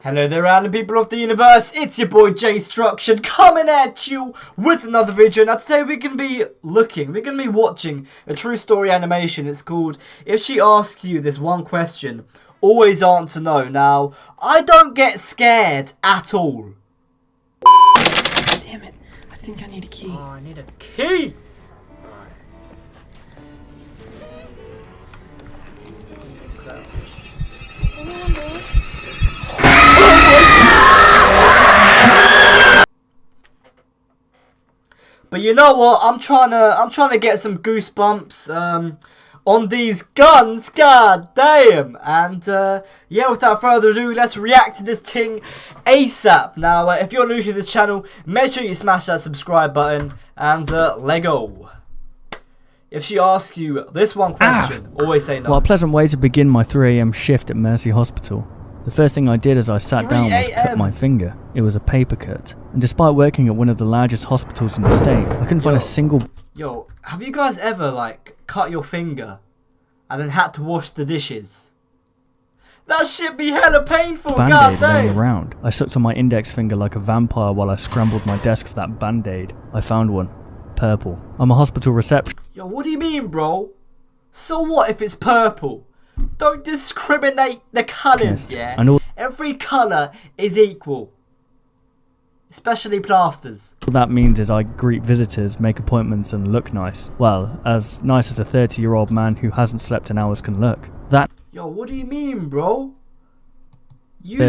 Hello there random people of the universe, it's your boy JAYSTRUCTION coming at you with another video. Now today we're going to be watching a true story animation. It's called If She Asks You This One Question, Always Answer No. Now, I don't get scared at all. Damn it, I think I need a key. Oh, I need a key! But you know what? I'm trying to get some goosebumps on these guns. God damn! And yeah, without further ado, let's react to this thing ASAP. Now, if you're new to this channel, make sure you smash that subscribe button and Lego. If she asks you this one question, always say no. What a pleasant way to begin my 3 AM shift at Mercy Hospital. The first thing I did as I sat down was cut my finger. It was a paper cut. And despite working at one of the largest hospitals in the state, I couldn't find a single... Yo, have you guys ever, like, cut your finger and then had to wash the dishes? That shit be hella painful, band-aid laying around. I sucked on my index finger like a vampire while I scrambled my desk for that band-aid. I found one. Purple. I'm a hospital reception. Yo, what do you mean, bro? So what if it's purple? Don't discriminate the colours, yeah? Every colour is equal. Especially plasters. All that means is I greet visitors, make appointments and look nice. Well, as nice as a 30-year-old man who hasn't slept in hours can look. Yo, what do you mean, bro? You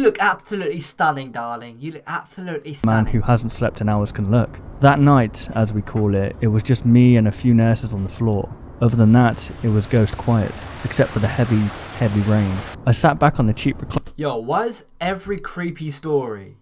look absolutely stunning, darling. You look absolutely stunning. Man who hasn't slept in hours can look. That night, as we call it, it was just me and a few nurses on the floor. Other than that, it was ghost quiet, except for the heavy rain. I sat back on the cheap recliner. Yo, why is every creepy story...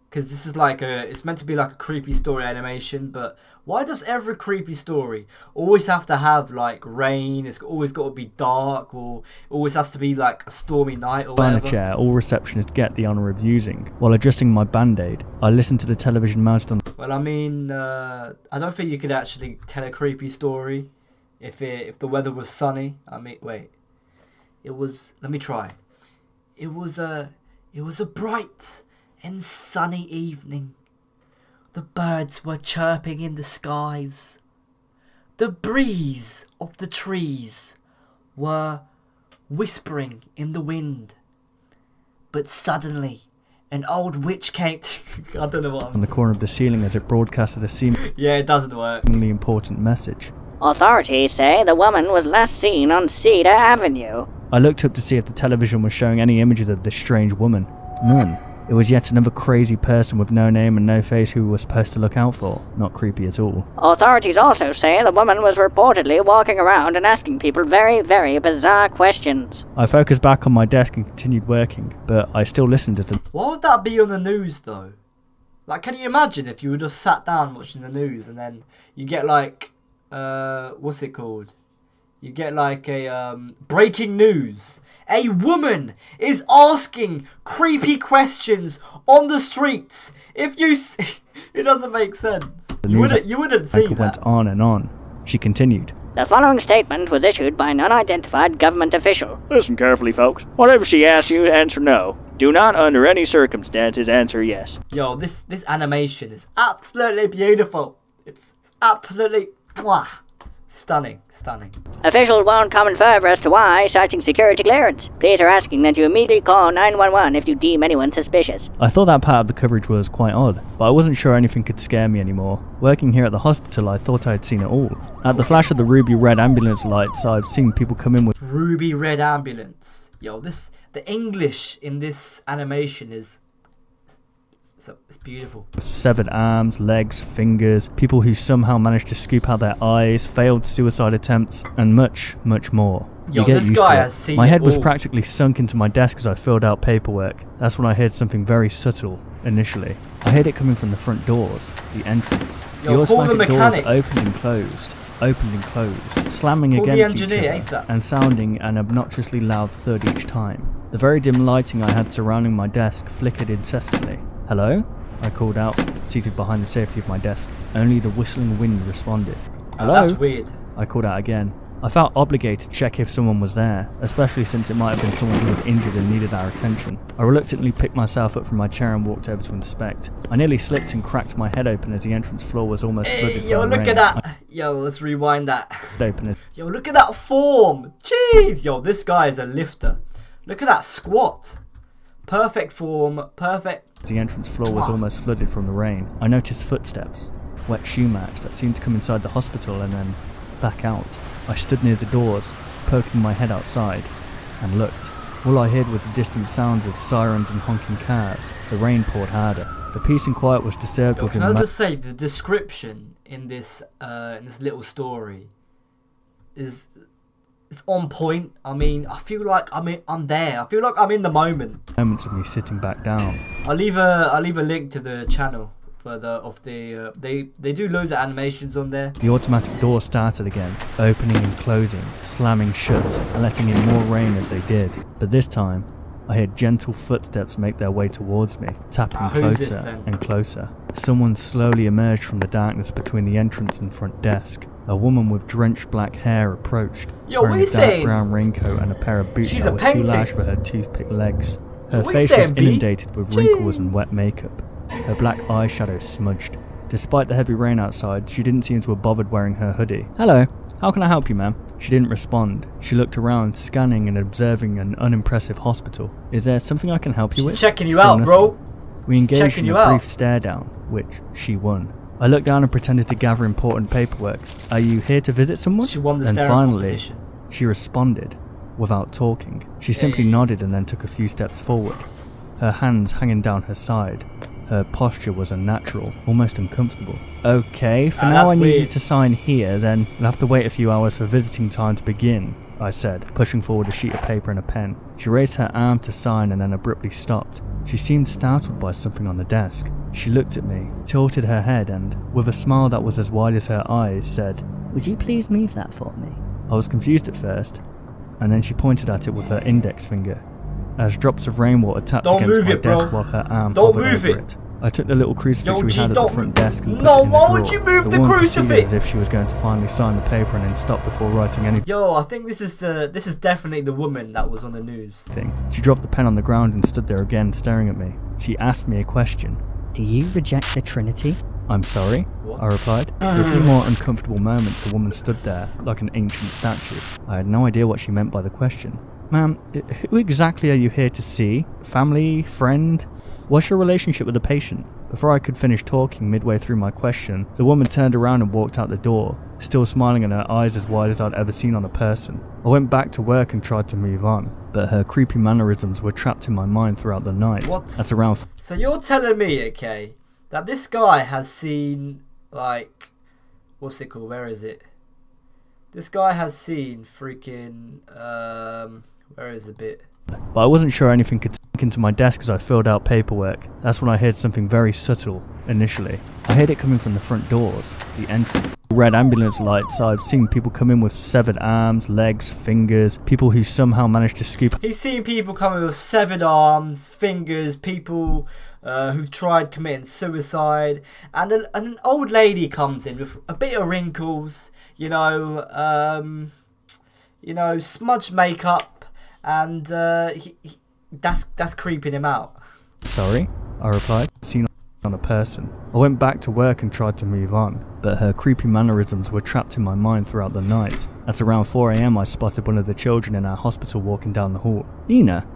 Because this is like it's meant to be like a creepy story animation, but why does every creepy story always have to have like rain? It's always got to be dark, or it always has to be like a stormy night or whatever. Chair all receptionists get the honour of using. While adjusting my band-aid, I listened to the television mounted on... Well, I mean, I don't think you could actually tell a creepy story if the weather was sunny. I mean, wait, it was... Let me try. It was a bright and sunny evening. The birds were chirping in the skies. The breeze of the trees were whispering in the wind. But suddenly, an old witch came... I don't know what I'm on the corner of the ceiling as it broadcasted a seemingly yeah, it doesn't work. important message. Authorities say the woman was last seen on Cedar Avenue. I looked up to see if the television was showing any images of this strange woman. None. It was yet another crazy person with no name and no face who we were supposed to look out for. Not creepy at all. Authorities also say the woman was reportedly walking around and asking people very, very bizarre questions. I focused back on my desk and continued working, but I still listened as the... Why would that be on the news though? Like, can you imagine if you were just sat down watching the news and then you get like, what's it called? You get like a breaking news. A woman is asking creepy questions on the streets. If you see, it doesn't make sense. You wouldn't see that. Went on and on. She continued. The following statement was issued by an unidentified government official. Listen carefully, folks. Whatever she asks you, answer no. Do not, under any circumstances, answer yes. Yo, this animation is absolutely beautiful. It's absolutely mwah. Stunning. Officials won't comment further as to why, citing security clearance. Police are asking that you immediately call 911 if you deem anyone suspicious. I thought that part of the coverage was quite odd, but I wasn't sure anything could scare me anymore. Working here at the hospital, I thought I'd seen it all. At the flash of the ruby red ambulance lights, I've seen people come in with... Ruby red ambulance. Yo, the English in this animation is... It's beautiful. Severed arms, legs, fingers, people who somehow managed to scoop out their eyes, failed suicide attempts, and much, much more. Yo, you get this used guy to has seen My head was all. practically sunk into my desk as I filled out paperwork. That's when I heard something very subtle, initially. I heard it coming from the front doors, the entrance. Yo, the automatic doors opened and closed, slamming against each other ASAP. and sounding an obnoxiously loud thud each time. The very dim lighting I had surrounding my desk flickered incessantly. Hello? I called out, seated behind the safety of my desk. Only the whistling wind responded. Hello? That's weird. I called out again. I felt obligated to check if someone was there, especially since it might have been someone who was injured and needed our attention. I reluctantly picked myself up from my chair and walked over to inspect. I nearly slipped and cracked my head open as the entrance floor was almost flooded by Yo, rain. look at that. Yo, let's rewind that. Open it. Yo, look at that form. Jeez. Yo, this guy is a lifter. Look at that squat. Perfect form. Perfect. The entrance floor was almost flooded from the rain. I noticed footsteps, wet shoe marks that seemed to come inside the hospital and then back out. I stood near the doors, poking my head outside, and looked. All I heard was the distant sounds of sirens and honking cars. The rain poured harder. The peace and quiet was disturbed Yo, within can I just say, the description in this little story is on point. I mean, I feel like I'm there. I feel like I'm in the moment. moments of me sitting back down. I'll leave a link to the channel for they do loads of animations on there. The automatic door started again, opening and closing, slamming shut, and letting in more rain as they did. But this time, I heard gentle footsteps make their way towards me, tapping Who's this closer then? and closer. Someone slowly emerged from the darkness between the entrance and front desk. A woman with drenched black hair approached, Yo, what wearing are you a dark saying? brown raincoat and a pair of boots She's that a were too painting. large for her toothpick legs. Her What are you face was saying, B? inundated with wrinkles and wet makeup. Her black eyeshadow smudged. Despite the heavy rain outside, she didn't seem to have bothered wearing her hoodie. "Hello, how can I help you, ma'am?" She didn't respond. She looked around, scanning and observing an unimpressive hospital. "Is there something I can help you with?" She's checking you Still out, nothing. bro. We She's engaged checking in you a out. brief stare down, which she won. I looked down and pretended to gather important paperwork. "Are you here to visit someone?" She won the Then staring finally, competition. she responded, without talking. She simply nodded and then took a few steps forward, her hands hanging down her side. Her posture was unnatural, almost uncomfortable. "Okay, for now that's I need you weird. to sign here, then you'll have to wait a few hours for visiting time to begin," I said, pushing forward a sheet of paper and a pen. She raised her arm to sign and then abruptly stopped. She seemed startled by something on the desk. She looked at me, tilted her head and, with a smile that was as wide as her eyes, said, Would you please move that for me? I was confused at first, and then she pointed at it with her index finger, as drops of rainwater tapped Don't against move my it, bro. desk while her arm Don't hovered move over it. I took the little crucifix Yo, we G, had at the don't front move- desk and put No, it in the why drawer. would you move the woman proceeded crucifix? as if she was going to finally sign the paper and then stop before writing anything. Yo, I think this is definitely the woman that was on the news. She dropped the pen on the ground and stood there again, staring at me. She asked me a question. Do you reject the Trinity? "I'm sorry," What? I replied. For a few more uncomfortable moments, the woman stood there, like an ancient statue. I had no idea what she meant by the question. "Ma'am, who exactly are you here to see? Family? Friend? What's your relationship with the patient?" Before I could finish talking midway through my question, the woman turned around and walked out the door, still smiling and her eyes as wide as I'd ever seen on a person. I went back to work and tried to move on, but her creepy mannerisms were trapped in my mind throughout the night. What? At around So you're telling me, okay, that this guy has seen, like, what's it called? Where is it? This guy has seen freaking, where is the bit? but I wasn't sure anything could sink into my desk as I filled out paperwork. That's when I heard something very subtle, initially. I heard it coming from the front doors, the entrance. Red ambulance lights, I've seen people come in with severed arms, legs, fingers, people who somehow managed to scoop He's seen people coming with severed arms, fingers, people who've tried committing suicide, and an old lady comes in with a bit of wrinkles, smudged makeup, and that's creeping him out. Sorry, I replied, seen on a person. I went back to work and tried to move on, but her creepy mannerisms were trapped in my mind throughout the night. At around 4 a.m. I spotted one of the children in our hospital walking down the hall. "Nina,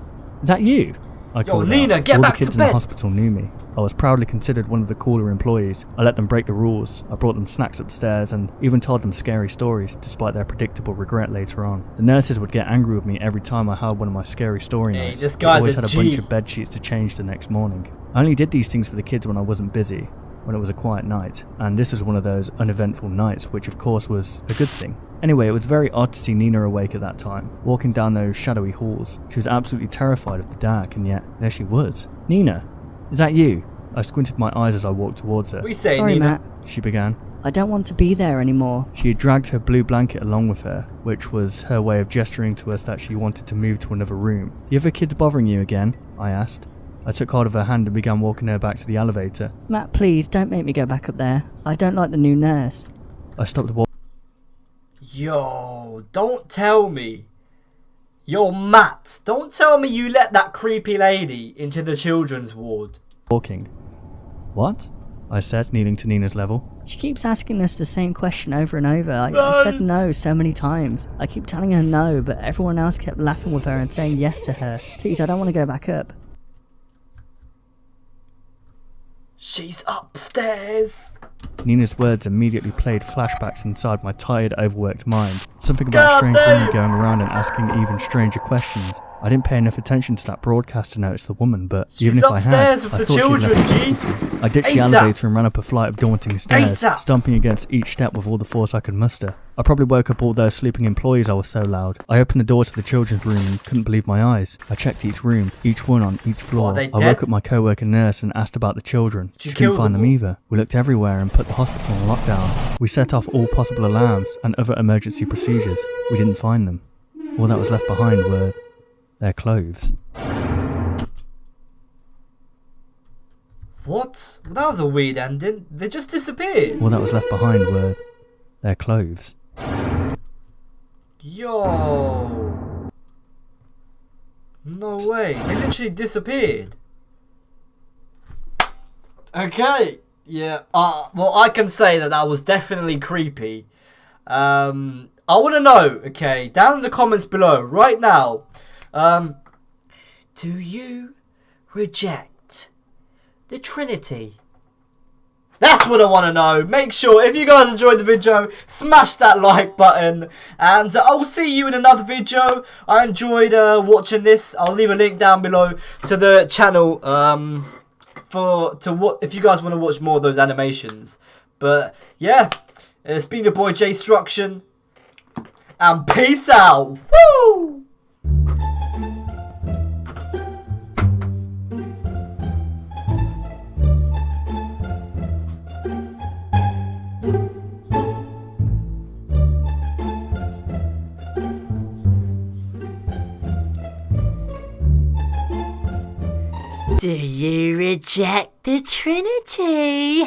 is that you?" I called Nina, out. get All back the to kids in the bed. hospital knew me. I was proudly considered one of the cooler employees. I let them break the rules. I brought them snacks upstairs and even told them scary stories, despite their predictable regret later on. The nurses would get angry with me every time I held one of my scary story Hey, nights. this I guy's always a had a G. bunch of bed sheets to change the next morning. I only did these things for the kids when I wasn't busy, when it was a quiet night, and this was one of those uneventful nights, which of course was a good thing. Anyway, it was very odd to see Nina awake at that time, walking down those shadowy halls. She was absolutely terrified of the dark, and yet there she was. "Nina, is that you?" I squinted my eyes as I walked towards her. What are you saying, Sorry, Nina? Matt. She began. I don't want to be there anymore. She had dragged her blue blanket along with her, which was her way of gesturing to us that she wanted to move to another room. "The other kids bothering you again?" I asked. I took hold of her hand and began walking her back to the elevator. Matt, please don't make me go back up there. I don't like the new nurse. I stopped walking. Yo, don't tell me. Yo, Matt, don't tell me you let that creepy lady into the children's ward. Talking. What? I said, kneeling to Nina's level. She keeps asking us the same question over and over. I said no so many times. I keep telling her no, but everyone else kept laughing with her and saying yes to her. Please, I don't want to go back up. She's upstairs. Nina's words immediately played flashbacks inside my tired, overworked mind. Something about a strange woman going around and asking even stranger questions. I didn't pay enough attention to that broadcast to notice the woman, but even if I had, I thought she'd left the hospital. I ditched the elevator and ran up a flight of daunting stairs, stomping against each step with all the force I could muster. I probably woke up all those sleeping employees, I was so loud. I opened the door to the children's room and couldn't believe my eyes. I checked each room, each one on each floor. I woke up my co-worker nurse and asked about the children. She couldn't find them either. We looked everywhere and put the hospital on lockdown. We set off all possible alarms and other emergency procedures. We didn't find them. All that was left behind were their clothes. What? Well, that was a weird ending. They just disappeared. All that was left behind were their clothes. Yo. No way. They literally disappeared. Okay. Yeah. Well, I can say that was definitely creepy. I want to know, okay, down in the comments below, right now, do you reject the Trinity? That's what I want to know. Make sure, if you guys enjoyed the video, smash that like button. And I'll see you in another video. I enjoyed watching this. I'll leave a link down below to the channel if you guys want to watch more of those animations. But yeah, it's been your boy JAYSTRUCTION. And peace out. Woo! Do you reject the Trinity?